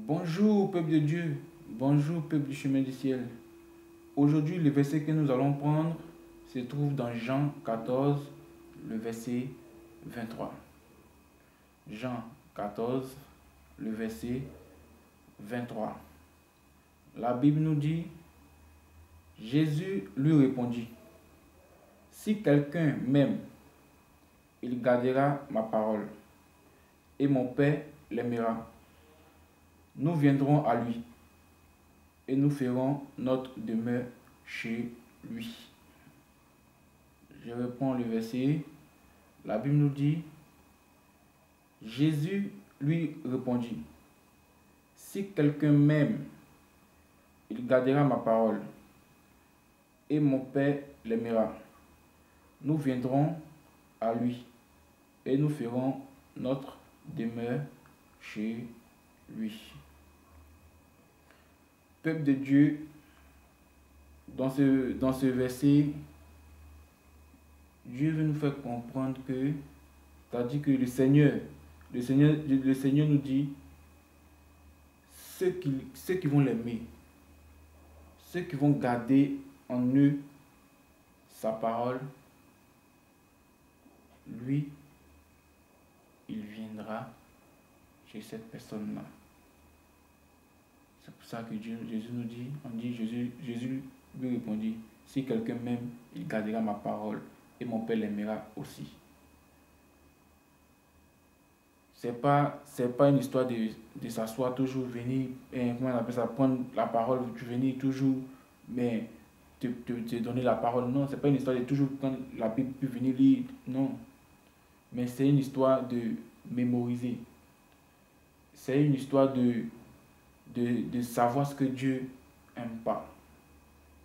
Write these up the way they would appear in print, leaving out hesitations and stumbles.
Bonjour peuple de Dieu, bonjour peuple du chemin du ciel. Aujourd'hui, le verset que nous allons prendre se trouve dans Jean 14, le verset 23. Jean 14, le verset 23. La Bible nous dit, Jésus lui répondit, si quelqu'un m'aime, il gardera ma parole, et mon Père l'aimera. Nous viendrons à lui, et nous ferons notre demeure chez lui. Je reprends le verset. La Bible nous dit, Jésus lui répondit, si quelqu'un m'aime, il gardera ma parole, et mon Père l'aimera. Nous viendrons à lui, et nous ferons notre demeure chez lui. Peuple de Dieu, dans ce verset, Dieu veut nous faire comprendre que, c'est-à-dire que le Seigneur nous dit, ceux qui vont l'aimer, ceux qui vont garder en eux sa parole, lui, il viendra chez cette personne-là. C'est pour ça que Jésus nous dit, Jésus lui répondit, si quelqu'un m'aime, il gardera ma parole, et mon Père l'aimera aussi. C'est pas une histoire de s'asseoir toujours, venir, comment on appelle ça, prendre la parole, venir toujours, mais te donner la parole. Non, c'est pas une histoire de toujours prendre la Bible puis venir lire. Non. Mais c'est une histoire de mémoriser. C'est une histoire de savoir ce que Dieu n'aime pas.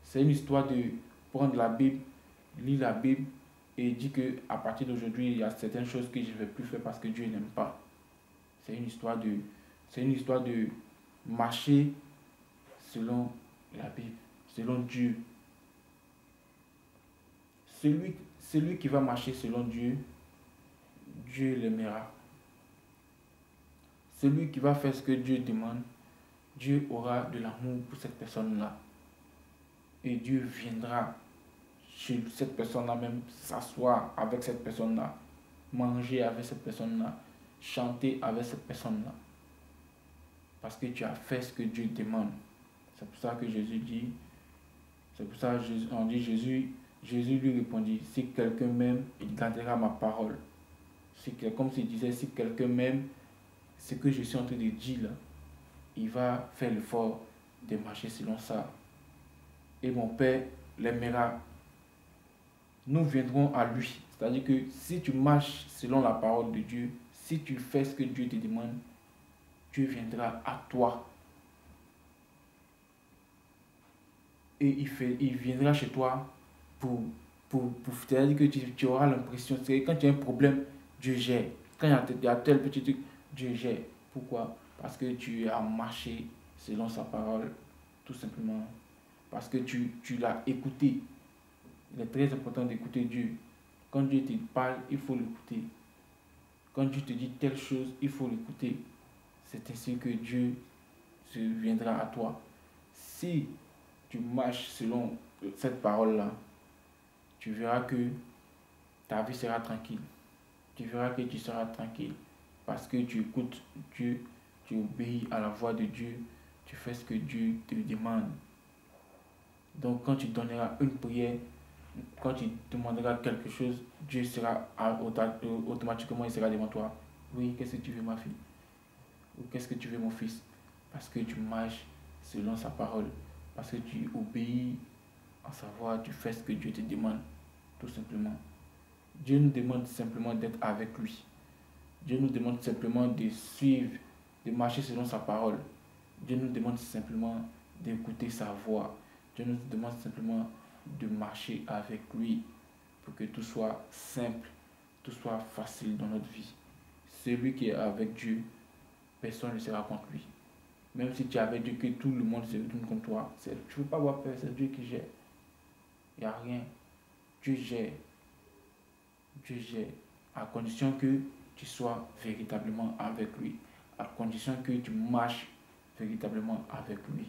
C'est une histoire de prendre la Bible, lire la Bible et dire qu'à partir d'aujourd'hui, il y a certaines choses que je ne vais plus faire parce que Dieu n'aime pas. C'est une histoire de marcher selon la Bible, selon Dieu. Celui qui va marcher selon Dieu, Dieu l'aimera. Celui qui va faire ce que Dieu demande, Dieu aura de l'amour pour cette personne-là. Et Dieu viendra chez cette personne-là même, s'asseoir avec cette personne-là, manger avec cette personne-là, chanter avec cette personne-là. Parce que tu as fait ce que Dieu demande. C'est pour ça que Jésus dit, Jésus lui répondit, si quelqu'un m'aime, il gardera ma parole. Comme s'il disait, si quelqu'un m'aime, ce que je suis en train de dire là, il va faire l'effort de marcher selon ça. Et mon Père l'aimera. Nous viendrons à lui. C'est-à-dire que si tu marches selon la parole de Dieu, si tu fais ce que Dieu te demande, Dieu viendra à toi. Et il viendra chez toi c'est-à-dire que tu auras l'impression, c'est quand tu as un problème, Dieu gère. Quand il y a tel petit truc, Dieu gère. Pourquoi? Parce que tu as marché selon sa parole, tout simplement. Parce que tu l'as écouté. Il est très important d'écouter Dieu. Quand Dieu te parle, il faut l'écouter. Quand Dieu te dit telle chose, il faut l'écouter. C'est ainsi que Dieu viendra à toi. Si tu marches selon cette parole-là, tu verras que ta vie sera tranquille. Tu verras que tu seras tranquille. Parce que tu écoutes Dieu, tu obéis à la voix de Dieu, tu fais ce que Dieu te demande. Donc quand tu donneras une prière, quand tu demanderas quelque chose, Dieu sera automatiquement, il sera devant toi. Oui, qu'est-ce que tu veux ma fille? Ou qu'est-ce que tu veux mon fils? Parce que tu marches selon sa parole. Parce que tu obéis à sa voix, tu fais ce que Dieu te demande. Tout simplement. Dieu nous demande simplement d'être avec lui. Dieu nous demande simplement de suivre, de marcher selon sa parole. Dieu nous demande simplement d'écouter sa voix. Dieu nous demande simplement de marcher avec lui pour que tout soit simple, tout soit facile dans notre vie. Celui qui est avec Dieu, personne ne sera contre lui. Même si tu es avec Dieu, que tout le monde se retourne contre toi, tu ne peux pas avoir peur, c'est Dieu qui gère. Il n'y a rien. Dieu gère. Dieu gère. À condition que tu sois véritablement avec lui. À condition que tu marches véritablement avec lui.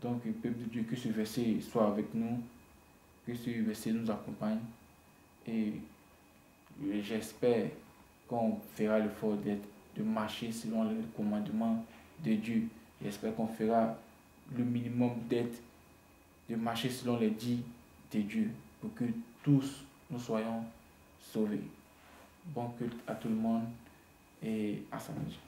Donc, peuple de Dieu, que ce verset soit avec nous, que ce verset nous accompagne et j'espère qu'on fera l'effort de marcher selon le commandement de Dieu. J'espère qu'on fera le minimum de marcher selon les dits de Dieu pour que tous nous soyons sauvés. Bon culte à tout le monde et à samedi.